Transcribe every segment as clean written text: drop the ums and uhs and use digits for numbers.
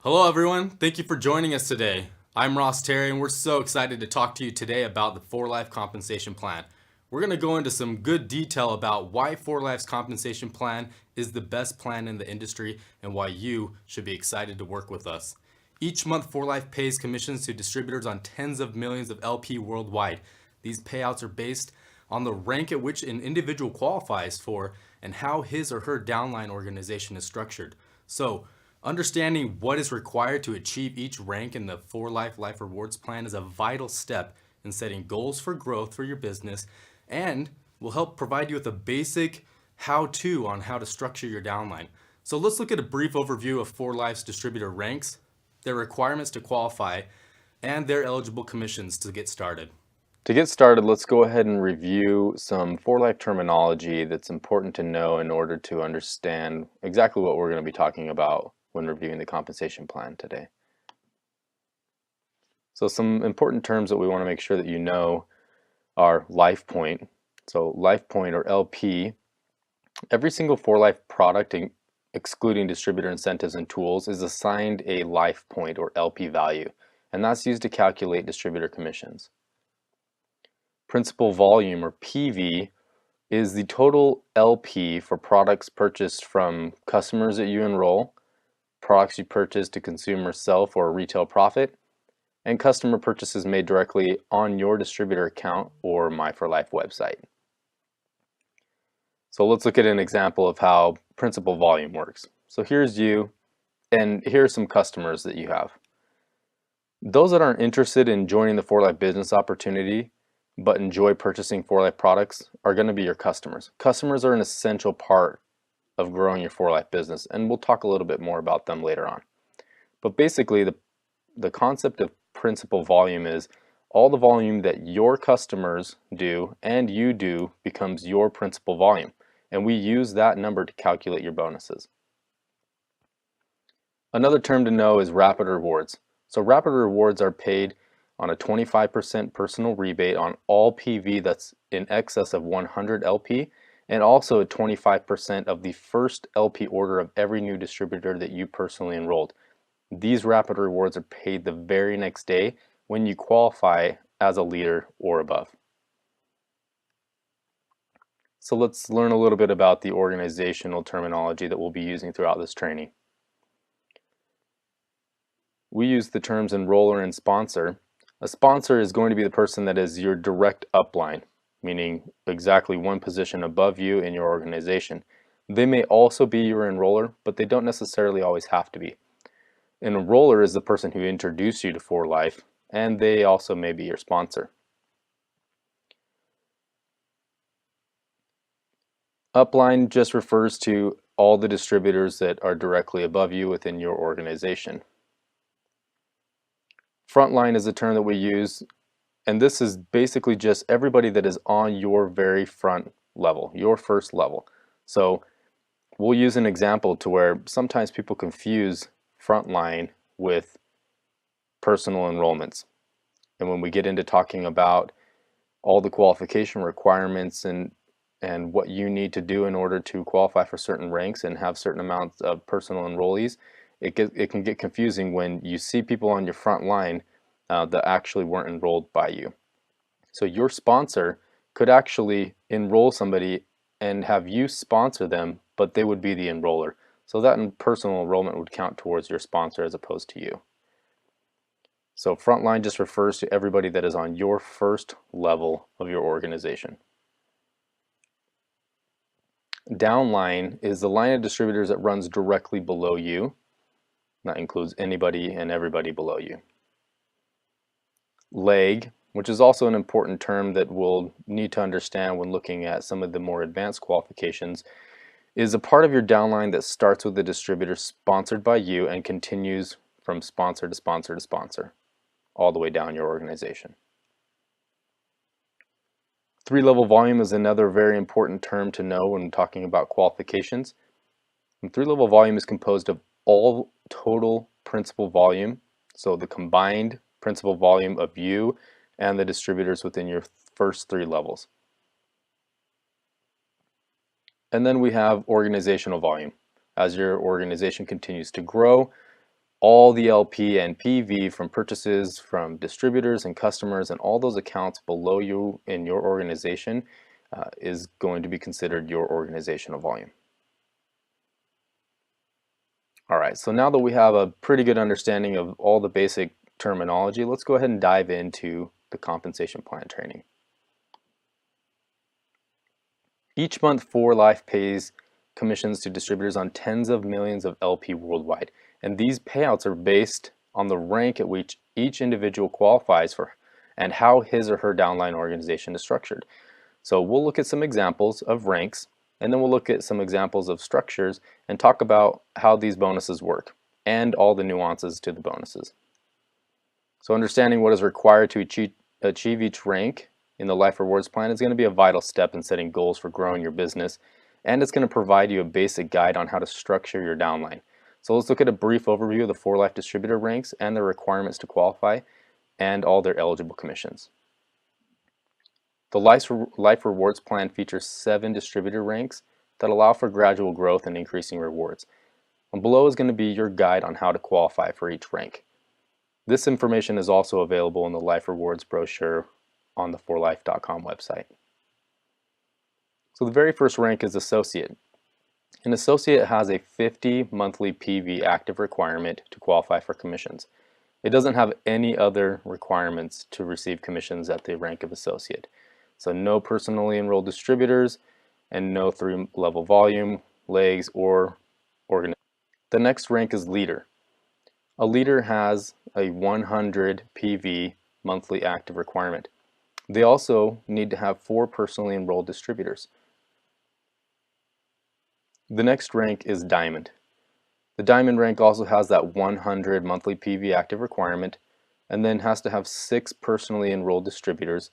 Hello, everyone. Thank you for joining us today. I'm Ross Terry, and we're so excited to talk to you today about the 4Life Compensation Plan. We're going to go into some good detail about why 4Life's compensation plan is the best plan in the industry and why you should be excited to work with us. Each month, 4Life pays commissions to distributors on tens of millions of LP worldwide. These payouts are based on the rank at which an individual qualifies for and how his or her downline organization is structured. So, understanding what is required to achieve each rank in the 4Life Life Rewards Plan is a vital step in setting goals for growth for your business and will help provide you with a basic how-to on how to structure your downline. So let's look at a brief overview of 4Life's distributor ranks, their requirements to qualify, and their eligible commissions to get started. To get started, let's go ahead and review some 4Life terminology that's important to know in order to understand exactly what we're going to be talking about when reviewing the compensation plan today. So some important terms that we want to make sure that you know are LifePoint. So LifePoint or LP, every single 4Life product, excluding distributor incentives and tools, is assigned a LifePoint or LP value, and that's used to calculate distributor commissions. Principal volume, or PV, is the total LP for products purchased from customers that you enroll, products you purchase to consumer self or retail profit, and customer purchases made directly on your distributor account or My4Life website. So let's look at an example of how principal volume works. So here's you, and here are some customers that you have. Those that aren't interested in joining the 4Life business opportunity but enjoy purchasing 4Life products are going to be your customers. Customers are an essential part of growing your 4Life business, and we'll talk a little bit more about them later on. But basically, the concept of principal volume is all the volume that your customers do and you do becomes your principal volume, and we use that number to calculate your bonuses. Another term to know is rapid rewards. So rapid rewards are paid on a 25% personal rebate on all PV that's in excess of 100 LP, and also a 25% of the first LP order of every new distributor that you personally enrolled. These rapid rewards are paid the very next day when you qualify as a leader or above. So let's learn a little bit about the organizational terminology that we'll be using throughout this training. We use the terms enroller and sponsor. A sponsor is going to be the person that is your direct upline, meaning exactly one position above you in your organization. They may also be your enroller, but they don't necessarily always have to be. An enroller is the person who introduced you to 4Life, and they also may be your sponsor. Upline just refers to all the distributors that are directly above you within your organization. Frontline is a term that we use, and this is basically just everybody that is on your very front level, your first level. So we'll use an example to where sometimes people confuse frontline with personal enrollments. And when we get into talking about all the qualification requirements and what you need to do in order to qualify for certain ranks and have certain amounts of personal enrollees, it can get confusing when you see people on your front line that actually weren't enrolled by you. So your sponsor could actually enroll somebody and have you sponsor them, but they would be the enroller. So that personal enrollment would count towards your sponsor as opposed to you. So frontline just refers to everybody that is on your first level of your organization. Downline is the line of distributors that runs directly below you. That includes anybody and everybody below you. Leg, which is also an important term that we'll need to understand when looking at some of the more advanced qualifications, is a part of your downline that starts with a distributor sponsored by you and continues from sponsor to sponsor to sponsor, all the way down your organization. Three-level volume is another very important term to know when talking about qualifications. And three-level volume is composed of all total principal volume, so the combined principal volume of you and the distributors within your first three levels. And then we have organizational volume. As your organization continues to grow, all the LP and PV from purchases from distributors and customers and all those accounts below you in your organization is going to be considered your organizational volume. All right, so now that we have a pretty good understanding of all the basic terminology, let's go ahead and dive into the compensation plan training. Each month, 4Life pays commissions to distributors on tens of millions of LP worldwide, and these payouts are based on the rank at which each individual qualifies for and how his or her downline organization is structured. So we'll look at some examples of ranks, and then we'll look at some examples of structures and talk about how these bonuses work and all the nuances to the bonuses. So understanding what is required to achieve each rank in the Life Rewards plan is going to be a vital step in setting goals for growing your business, and it's going to provide you a basic guide on how to structure your downline. So let's look at a brief overview of the 4Life distributor ranks and their requirements to qualify and all their eligible commissions. The Life Rewards plan features 7 distributor ranks that allow for gradual growth and increasing rewards. And below is going to be your guide on how to qualify for each rank. This information is also available in the Life Rewards brochure on the 4life.com website. So the very first rank is Associate. An Associate has a 50 monthly PV active requirement to qualify for commissions. It doesn't have any other requirements to receive commissions at the rank of Associate. So no personally enrolled distributors and no 3-level volume, legs, or organization. The next rank is Leader. A Leader has a 100 PV monthly active requirement. They also need to have 4 personally enrolled distributors. The next rank is Diamond. The Diamond rank also has that 100 monthly PV active requirement and then has to have 6 personally enrolled distributors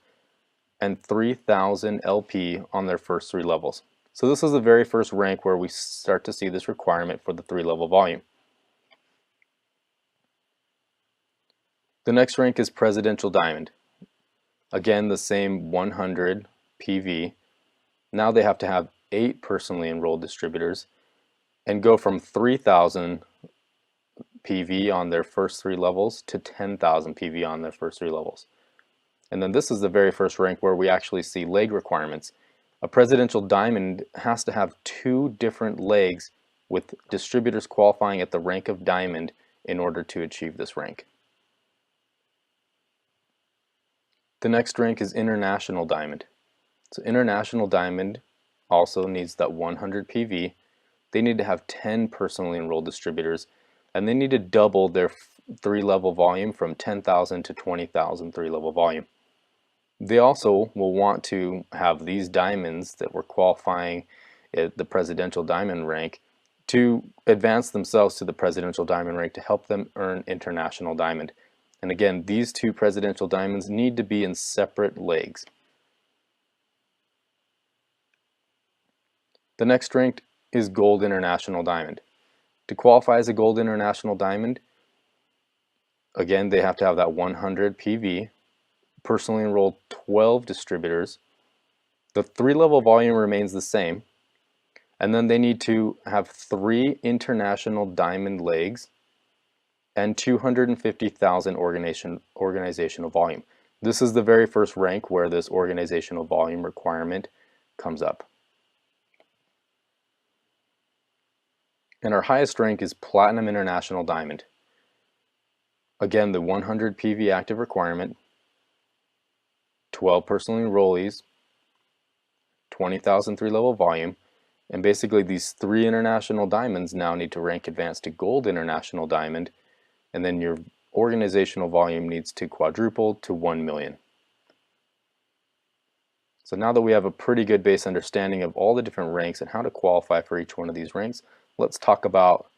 and 3,000 LP on their first 3 levels. So this is the very first rank where we start to see this requirement for the 3-level volume. The next rank is Presidential Diamond. Again, the same 100 PV. Now they have to have 8 personally enrolled distributors and go from 3,000 PV on their first 3 levels to 10,000 PV on their first 3 levels. And then this is the very first rank where we actually see leg requirements. A Presidential Diamond has to have 2 different legs with distributors qualifying at the rank of Diamond in order to achieve this rank. The next rank is International Diamond. So International Diamond also needs that 100 PV. They need to have 10 personally enrolled distributors, and they need to double their 3-level volume from 10,000 to 20,000 3-level volume. They also will want to have these diamonds that were qualifying at the Presidential Diamond rank to advance themselves to the Presidential Diamond rank to help them earn International Diamond. And again, these 2 Presidential Diamonds need to be in separate legs. The next rank is Gold International Diamond. To qualify as a Gold International Diamond, again, they have to have that 100 PV, personally enrolled 12 distributors. The 3-level volume remains the same, and then they need to have 3 International Diamond legs and 250,000 organizational volume. This is the very first rank where this organizational volume requirement comes up. And our highest rank is Platinum International Diamond. Again, the 100 PV active requirement, 12 personal enrollees, 20,000 3-level volume, and basically these 3 International Diamonds now need to rank advance to Gold International Diamond, and then your organizational volume needs to quadruple to 1 million. So now that we have a pretty good base understanding of all the different ranks and how to qualify for each one of these ranks, let's talk about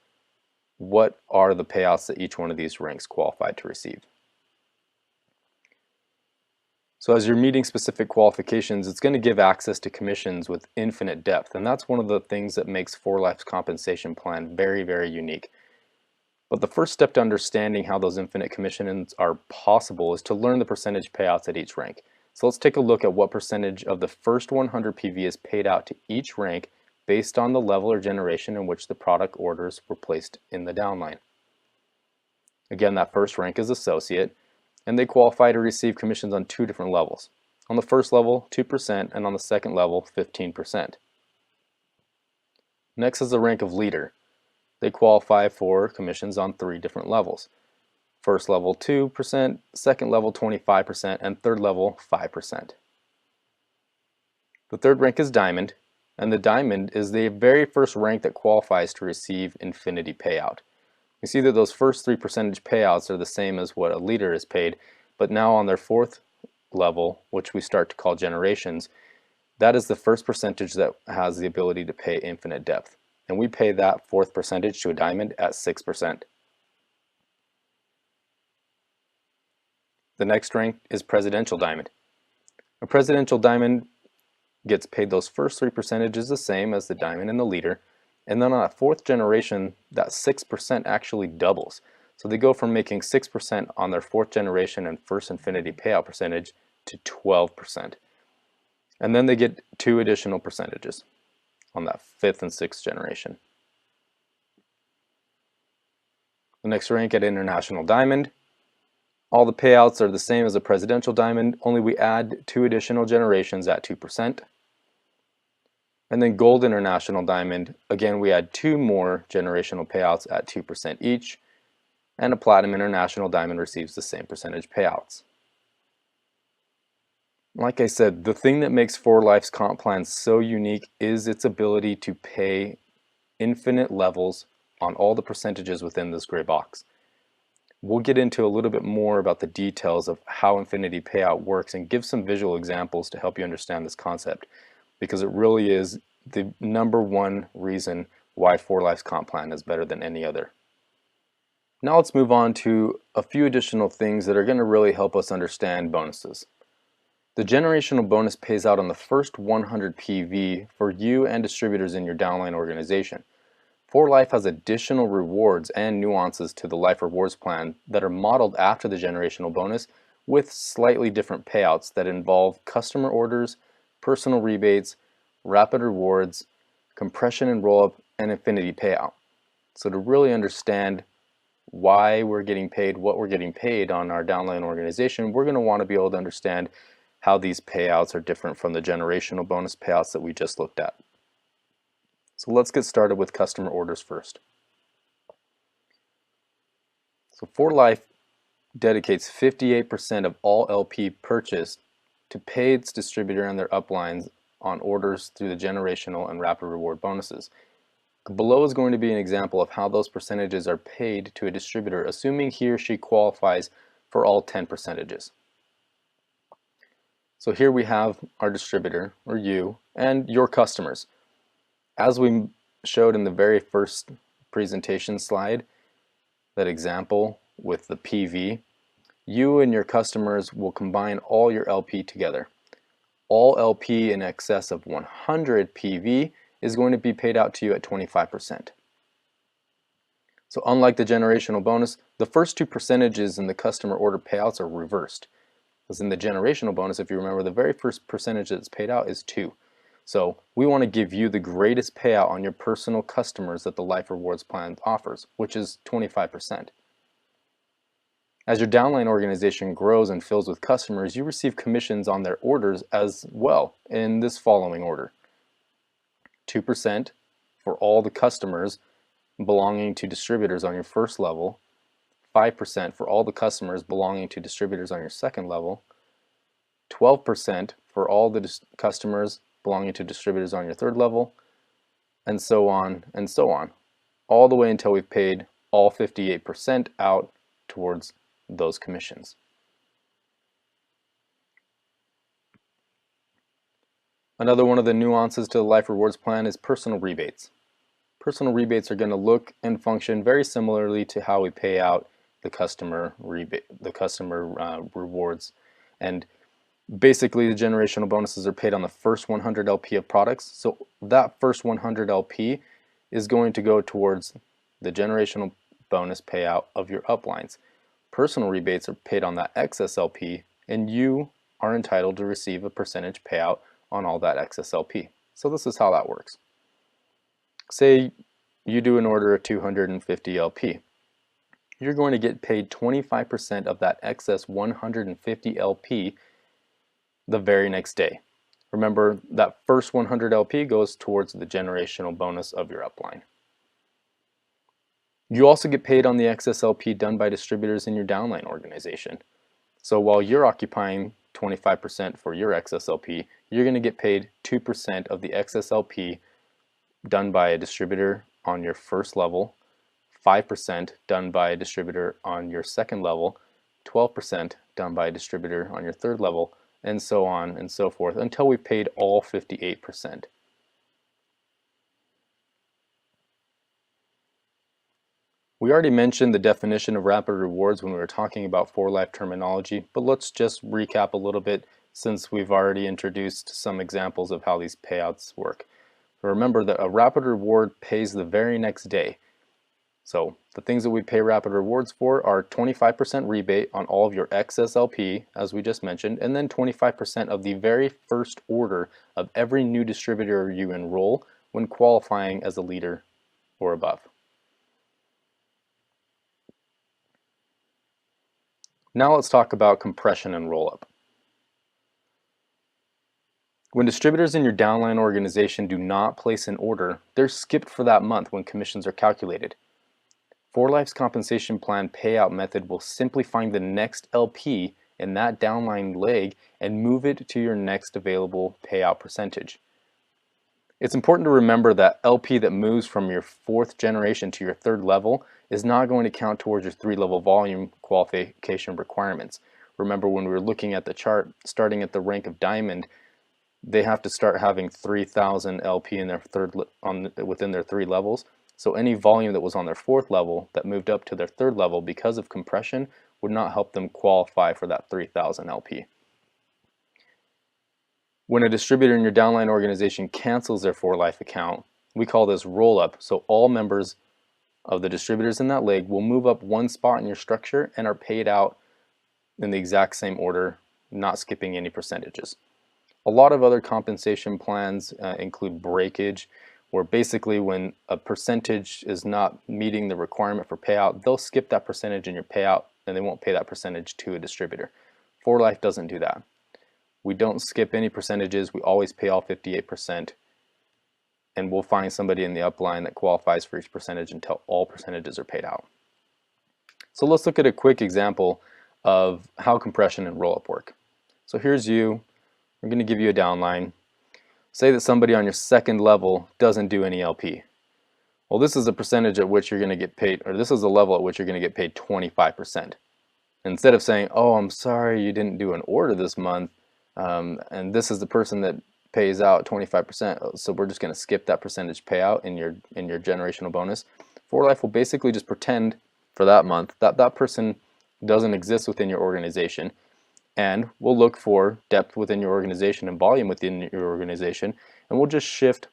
what are the payouts that each one of these ranks qualify to receive. So as you're meeting specific qualifications, it's going to give access to commissions with infinite depth, and that's one of the things that makes 4Life's compensation plan very, very unique. But the first step to understanding how those infinite commissions are possible is to learn the percentage payouts at each rank. So let's take a look at what percentage of the first 100 PV is paid out to each rank based on the level or generation in which the product orders were placed in the downline. Again, that first rank is associate, and they qualify to receive commissions on two different levels. On the first level, 2%, and on the second level, 15%. Next is the rank of leader. They qualify for commissions on three different levels. First level 2%, second level 25%, and third level 5%. The third rank is diamond, and the diamond is the very first rank that qualifies to receive infinity payout. You see that those first 3 percentage payouts are the same as what a leader is paid, but now on their fourth level, which we start to call generations, that is the first percentage that has the ability to pay infinite depth. And we pay that fourth percentage to a diamond at 6%. The next rank is presidential diamond. A presidential diamond gets paid those first 3 percentages the same as the diamond and the leader, and then on a fourth generation, that 6% actually doubles. So they go from making 6% on their fourth generation and first infinity payout percentage to 12%. And then they get 2 additional percentages on that fifth and sixth generation. The next rank at international diamond, all the payouts are the same as a presidential diamond, only we add 2 additional generations at 2%. And then gold international diamond, again we add 2 more generational payouts at 2% each, and a platinum international diamond receives the same percentage payouts. Like I said, the thing that makes 4Life's comp plan so unique is its ability to pay infinite levels on all the percentages within this gray box. We'll get into a little bit more about the details of how infinity payout works and give some visual examples to help you understand this concept, because it really is the #1 reason why 4Life's comp plan is better than any other. Now let's move on to a few additional things that are going to really help us understand bonuses. The generational bonus pays out on the first 100 PV for you and distributors in your downline organization. 4Life has additional rewards and nuances to the Life Rewards plan that are modeled after the generational bonus with slightly different payouts that involve customer orders, personal rebates, rapid rewards, compression and roll-up, and infinity payout. So to really understand why we're getting paid what we're getting paid on our downline organization, we're going to want to be able to understand how these payouts are different from the generational bonus payouts that we just looked at. So let's get started with customer orders first. So 4Life dedicates 58% of all LP purchased to pay its distributor and their uplines on orders through the generational and rapid reward bonuses. Below is going to be an example of how those percentages are paid to a distributor, assuming he or she qualifies for all 10 percentages. So here we have our distributor, or you, and your customers. As we showed in the very first presentation slide, that example with the PV, you and your customers will combine all your LP together. All LP in excess of 100 PV is going to be paid out to you at 25%. So unlike the generational bonus, the first 2 percentages in the customer order payouts are reversed. Because in the generational bonus, if you remember, the very first percentage that's paid out is 2. So we want to give you the greatest payout on your personal customers that the Life Rewards plan offers, which is 25%. As your downline organization grows and fills with customers, you receive commissions on their orders as well in this following order. 2% for all the customers belonging to distributors on your first level, 5% for all the customers belonging to distributors on your second level, 12% for all the customers belonging to distributors on your third level, and so on, all the way until we've paid all 58% out towards those commissions. Another one of the nuances to the Life Rewards plan is personal rebates. Personal rebates are going to look and function very similarly to how we pay out the customer rewards. And basically the generational bonuses are paid on the first 100 LP of products. So that first 100 LP is going to go towards the generational bonus payout of your uplines. Personal rebates are paid on that excess LP, and you are entitled to receive a percentage payout on all that excess LP. So this is how that works. Say you do an order of 250 LP. you're going to get paid 25% of that excess 150 LP the very next day. Remember, that first 100 LP goes towards the generational bonus of your upline. You also get paid on the excess LP done by distributors in your downline organization. So while you're occupying 25% for your excess LP, you're going to get paid 2% of the excess LP done by a distributor on your first level, 5% done by a distributor on your second level, 12% done by a distributor on your third level, and so on and so forth until we've paid all 58%. We already mentioned the definition of rapid rewards when we were talking about 4Life terminology, but let's just recap a little bit since we've already introduced some examples of how these payouts work. Remember that a rapid reward pays the very next day. So the things that we pay rapid rewards for are 25% rebate on all of your excess LP, as we just mentioned, and then 25% of the very first order of every new distributor you enroll when qualifying as a leader or above. Now let's talk about compression and roll-up. When distributors in your downline organization do not place an order, they're skipped for that month when commissions are calculated. 4Life's compensation plan payout method will simply find the next LP in that downline leg and move it to your next available payout percentage. It's important to remember that LP that moves from your fourth generation to your third level is not going to count towards your 3-level volume qualification requirements. Remember, when we were looking at the chart, starting at the rank of diamond, they have to start having 3,000 LP in their within their 3 levels. So any volume that was on their 4th level that moved up to their 3rd level because of compression would not help them qualify for that 3,000 LP. When a distributor in your downline organization cancels their 4Life account, we call this roll-up. So all members of the distributors in that leg will move up one spot in your structure and are paid out in the exact same order, not skipping any percentages. A lot of other compensation plans include breakage, where basically when a percentage is not meeting the requirement for payout, they'll skip that percentage in your payout and they won't pay that percentage to a distributor. 4Life doesn't do that. We don't skip any percentages, we always pay all 58%, and we'll find somebody in the upline that qualifies for each percentage until all percentages are paid out. So let's look at a quick example of how compression and roll-up work. So here's you. I'm going to give you a downline. Say that somebody on your 2nd level doesn't do any LP. Well, this is a percentage at which you're going to get paid, or this is a level at which you're going to get paid 25%. Instead of saying, oh, I'm sorry you didn't do an order this month, and this is the person that pays out 25%, so we're just going to skip that percentage payout in your generational bonus. 4Life will basically just pretend for that month that that person doesn't exist within your organization, and we'll look for depth within your organization and volume within your organization, and we'll just shift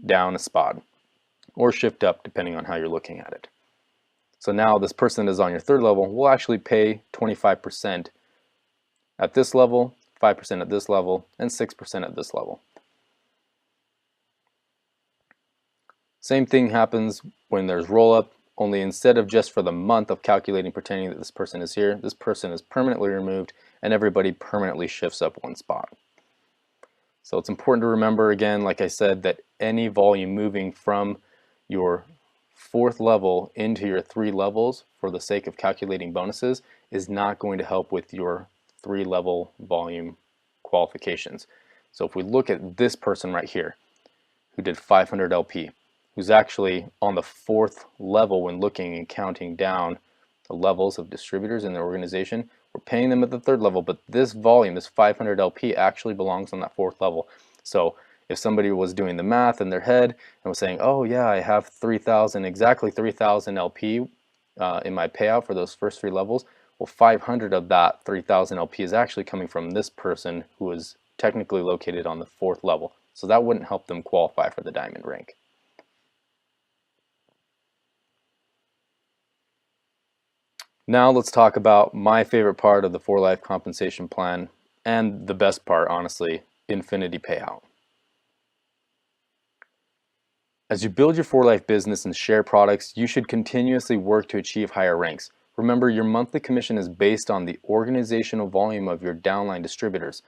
down a spot or shift up depending on how you're looking at it. So now this person is on your 3rd level, we'll actually pay 25% at this level, 5% at this level, and 6% at this level. Same thing happens when there's roll-up, only instead of just for the month of calculating pretending that this person is here, this person is permanently removed and everybody permanently shifts up one spot. So it's important to remember, again, like I said, that any volume moving from your 4th level into your 3 levels for the sake of calculating bonuses is not going to help with your 3-level volume qualifications. So if we look at this person right here who did 500 LP, who's actually on the 4th level when looking and counting down the levels of distributors in their organization, we're paying them at the 3rd level, but this volume, this 500 LP, actually belongs on that 4th level. So if somebody was doing the math in their head and was saying, oh yeah, I have 3,000, exactly 3,000 LP in my payout for those first 3 levels, well, 500 of that 3,000 LP is actually coming from this person who is technically located on the 4th level. So that wouldn't help them qualify for the diamond rank. Now let's talk about my favorite part of the 4Life compensation plan, and the best part, honestly, infinity payout. As you build your 4Life business and share products, you should continuously work to achieve higher ranks. Remember, your monthly commission is based on the organizational volume of your downline distributors.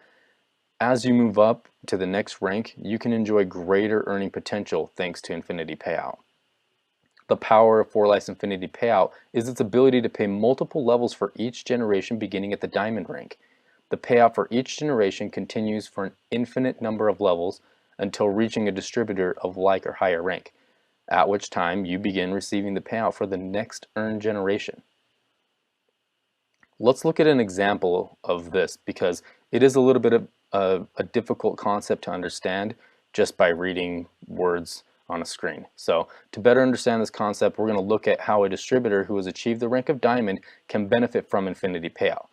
As you move up to the next rank, you can enjoy greater earning potential thanks to Infinity Payout. The power of 4Life's Infinity Payout is its ability to pay multiple levels for each generation beginning at the diamond rank. The payout for each generation continues for an infinite number of levels until reaching a distributor of like or higher rank, at which time you begin receiving the payout for the next earned generation. Let's look at an example of this because it is a little bit of a difficult concept to understand just by reading words on a screen. So to better understand this concept, we're going to look at how a distributor who has achieved the rank of diamond can benefit from Infinity Payout.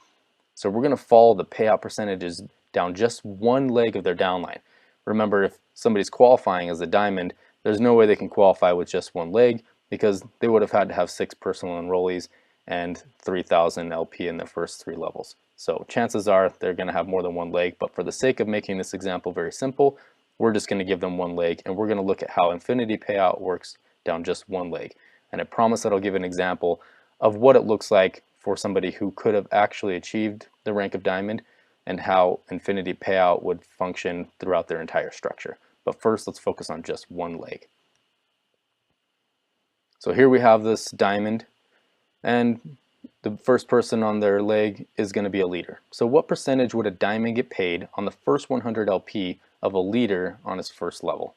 So we're going to follow the payout percentages down just one leg of their downline. Remember, if somebody's qualifying as a diamond, there's no way they can qualify with just one leg because they would have had to have 6 personal enrollees and 3,000 LP in their first 3 levels. So chances are they're going to have more than one leg, but for the sake of making this example very simple, we're just going to give them one leg, and we're going to look at how Infinity Payout works down just one leg. And I promise that I'll give an example of what it looks like for somebody who could have actually achieved the rank of diamond and how Infinity Payout would function throughout their entire structure. But first, let's focus on just one leg. So here we have this diamond, and the first person on their leg is going to be a leader. So what percentage would a diamond get paid on the first 100 LP of a leader on his first level?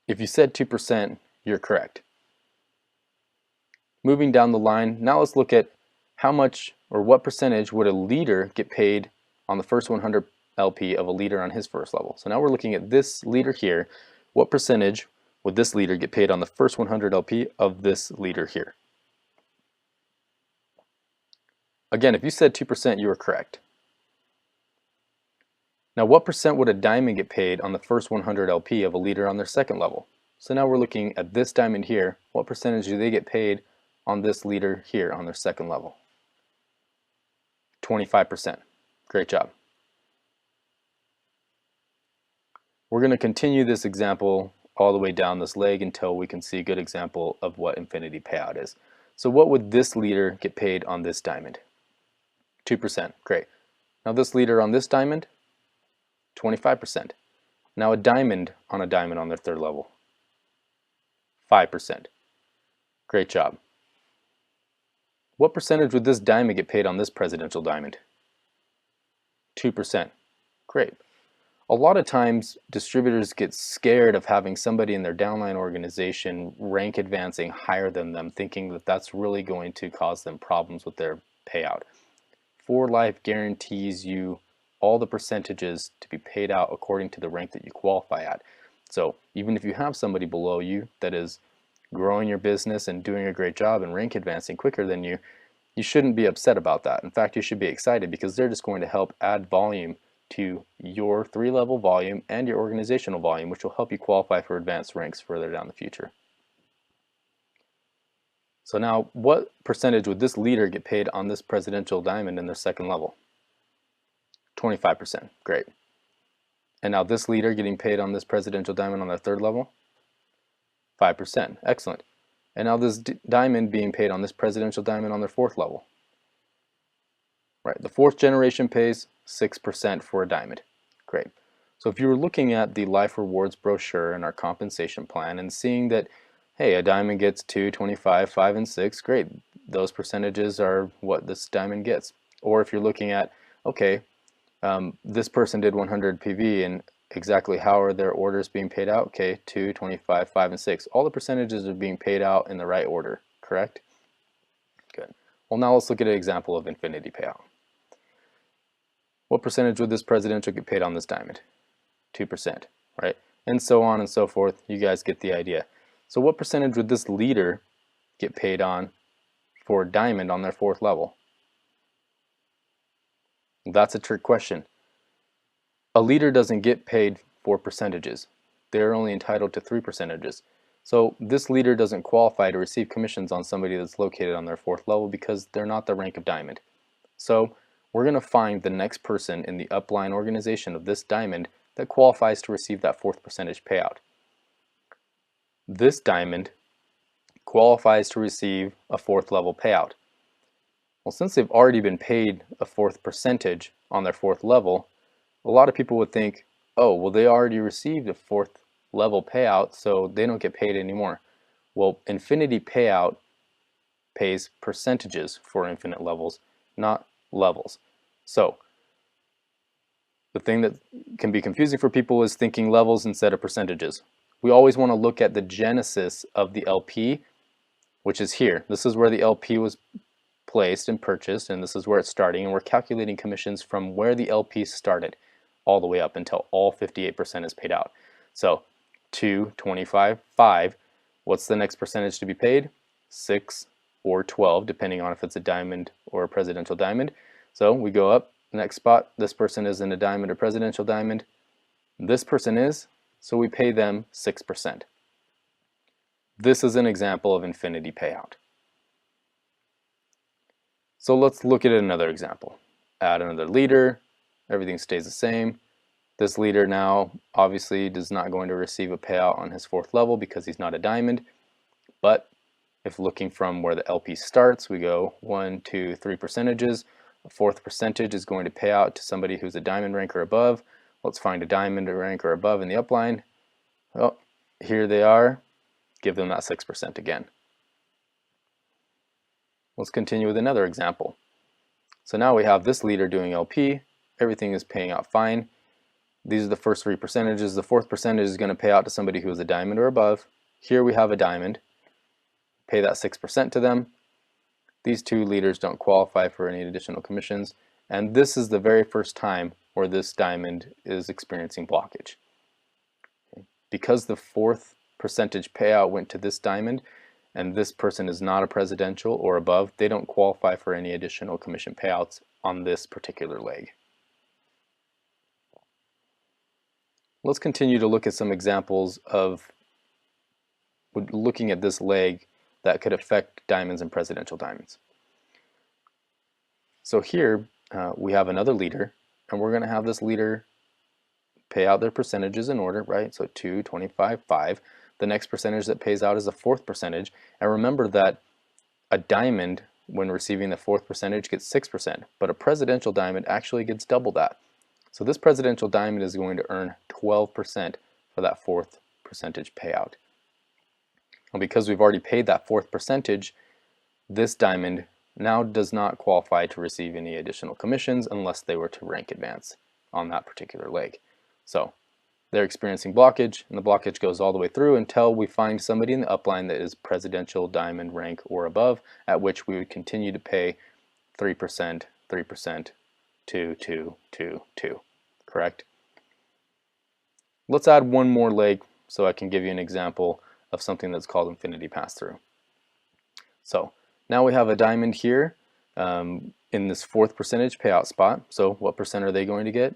If you said 2%, you're correct. Moving down the line, now let's look at how much or what percentage would a leader get paid on the first 100 LP of a leader on his first level. So now we're looking at this leader here. What percentage would this leader get paid on the first 100 LP of this leader here? Again, if you said 2%, you were correct. Now, what percent would a diamond get paid on the first 100 LP of a leader on their second level? So now we're looking at this diamond here. What percentage do they get paid on this leader here on their second level? 25%. Great job. We're going to continue this example all the way down this leg until we can see a good example of what Infinity Payout is. So what would this leader get paid on this diamond? 2%. Great. Now this leader on this diamond, 25%. Now a diamond on their third level, 5%. Great job. What percentage would this diamond get paid on this presidential diamond? 2%. Great. A lot of times distributors get scared of having somebody in their downline organization rank advancing higher than them, thinking that that's really going to cause them problems with their payout. 4Life guarantees you all the percentages to be paid out according to the rank that you qualify at. So even if you have somebody below you that is growing your business and doing a great job and rank advancing quicker than you, you shouldn't be upset about that. In fact, you should be excited because they're just going to help add volume to your 3-level volume and your organizational volume, which will help you qualify for advanced ranks further down the future. So now, what percentage would this leader get paid on this presidential diamond in their second level? 25%. Great. And now this leader getting paid on this presidential diamond on their third level? 5%. Excellent. And now this diamond being paid on this presidential diamond on their fourth level? Right. The fourth generation pays 6% for a diamond. Great. So if you were looking at the Life Rewards brochure and our compensation plan and seeing that, hey, a diamond gets 2, 25, 5, and 6, great. Those percentages are what this diamond gets. Or if you're looking at, okay, this person did 100 PV and exactly how are their orders being paid out? Okay, 2, 25, 5, and 6. All the percentages are being paid out in the right order, correct? Good. Well, now let's look at an example of Infinity Payout. What percentage would this presidential get paid on this diamond? 2%, right? And so on and so forth. You guys get the idea. So what percentage would this leader get paid on for a diamond on their fourth level? That's a trick question. A leader doesn't get paid for percentages. They're only entitled to 3 percentages. So this leader doesn't qualify to receive commissions on somebody that's located on their fourth level because they're not the rank of diamond. So we're going to find the next person in the upline organization of this diamond that qualifies to receive that 4th percentage payout. This diamond qualifies to receive a fourth level payout. Well, since they've already been paid a fourth percentage on their fourth level, a lot of people would think, oh, well, they already received a fourth level payout, so they don't get paid anymore. Well, Infinity Payout pays percentages for infinite levels, not levels. So the thing that can be confusing for people is thinking levels instead of percentages. We always want to look at the genesis of the LP, which is here. This is where the LP was placed and purchased, and this is where it's starting, and we're calculating commissions from where the LP started all the way up until all 58% is paid out. So 2, 25, 5. What's the next percentage to be paid? 6 or 12, depending on if it's a diamond or a presidential diamond. So we go up, next spot, this person is in a diamond or presidential diamond. This person is, so we pay them 6%. This is an example of Infinity Payout. So let's look at another example. Add another leader, everything stays the same. This leader now obviously is not going to receive a payout on his fourth level because he's not a diamond, but if looking from where the LP starts, we go 1, 2, 3 percentages. A fourth percentage is going to pay out to somebody who's a diamond rank or above. Let's find a diamond rank or above in the upline. Well, here they are. Give them that 6% again. Let's continue with another example. So now we have this leader doing LP. Everything is paying out fine. These are the first 3 percentages. The fourth percentage is going to pay out to somebody who is a diamond or above. Here we have a diamond. Pay that 6% to them. These two leaders don't qualify for any additional commissions, and this is the very first time where this diamond is experiencing blockage. Because the fourth percentage payout went to this diamond, and this person is not a presidential or above, they don't qualify for any additional commission payouts on this particular leg. Let's continue to look at some examples of looking at this leg that could affect diamonds and presidential diamonds. So here we have another leader, and we're going to have this leader pay out their percentages in order, right? So 2, 25, 5. The next percentage that pays out is the fourth percentage. And remember that a diamond, when receiving the fourth percentage, gets 6%, but a presidential diamond actually gets double that. So this presidential diamond is going to earn 12% for that fourth percentage payout. And because we've already paid that fourth percentage, this diamond now does not qualify to receive any additional commissions unless they were to rank advance on that particular leg. So they're experiencing blockage, and the blockage goes all the way through until we find somebody in the upline that is presidential diamond rank or above, at which we would continue to pay 3%, 3%, 2, 2, 2, 2. Correct? Let's add one more leg so I can give you an example of something that's called Infinity Pass-Through. So now we have a diamond here in this fourth percentage payout spot. So what percent are they going to get?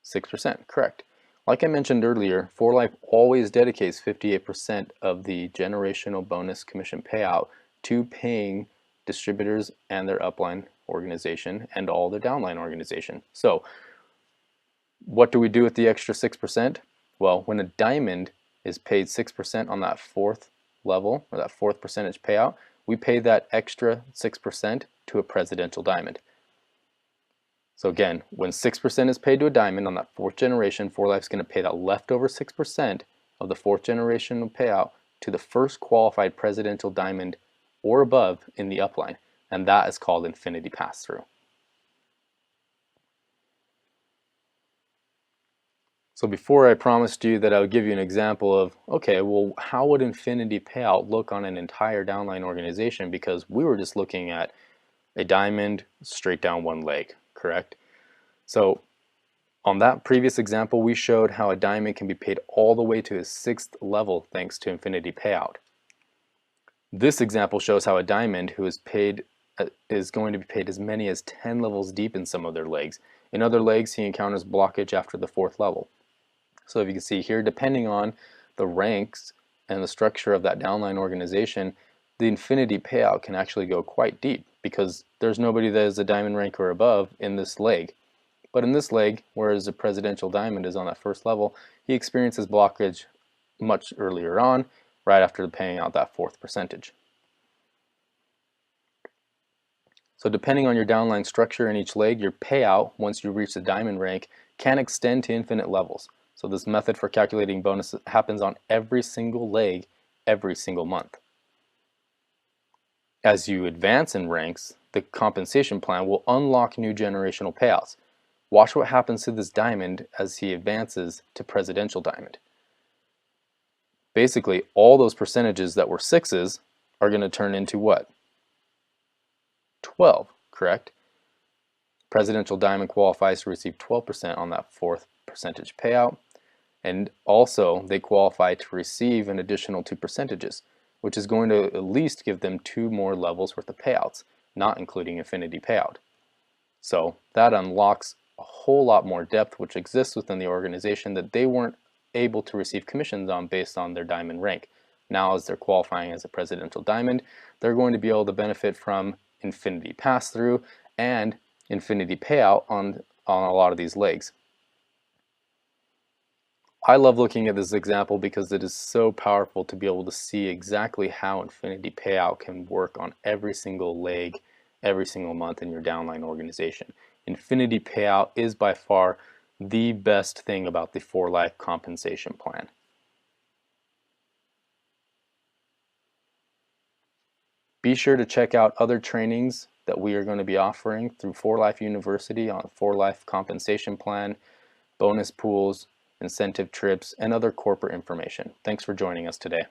6%, correct. Like I mentioned earlier, 4Life always dedicates 58% of the generational bonus commission payout to paying distributors and their upline organization and all their downline organization. So what do we do with the extra 6%? Well, when a diamond is paid 6% on that fourth level, or that fourth percentage payout, we pay that extra 6% to a presidential diamond. So again, when 6% is paid to a diamond on that fourth generation, 4Life's going to pay that leftover 6% of the fourth generation payout to the first qualified presidential diamond or above in the upline, and that is called Infinity Pass-Through. So before I promised you that I would give you an example of, okay, well, how would Infinity Payout look on an entire downline organization? Because we were just looking at a diamond straight down one leg, correct? So on that previous example, we showed how a diamond can be paid all the way to his 6th level thanks to Infinity Payout. This example shows how a diamond who is paid is going to be paid as many as 10 levels deep in some of their legs. In other legs, he encounters blockage after the 4th level. So if you can see here, depending on the ranks and the structure of that downline organization, the Infinity Payout can actually go quite deep because there's nobody that is a diamond rank or above in this leg. But in this leg, whereas the presidential diamond is on that 1st level, he experiences blockage much earlier on, right after paying out that fourth percentage. So depending on your downline structure in each leg, your payout once you reach the diamond rank can extend to infinite levels. So this method for calculating bonuses happens on every single leg, every single month. As you advance in ranks, the compensation plan will unlock new generational payouts. Watch what happens to this diamond as he advances to presidential diamond. Basically, all those percentages that were 6s are going to turn into what? 12, correct? Presidential diamond qualifies to receive 12% on that fourth percentage payout, and also they qualify to receive an additional 2 percentages, which is going to at least give them 2 more levels worth of payouts, not including infinity payout. So that unlocks a whole lot more depth which exists within the organization that they weren't able to receive commissions on based on their diamond rank. Now as they're qualifying as a presidential diamond, they're going to be able to benefit from infinity pass-through and infinity payout on a lot of these legs. I love looking at this example because it is so powerful to be able to see exactly how infinity payout can work on every single leg, every single month in your downline organization. Infinity payout is by far the best thing about the 4Life compensation plan. Be sure to check out other trainings that we are going to be offering through 4Life University on 4Life compensation plan, bonus pools, incentive trips, and other corporate information. Thanks for joining us today.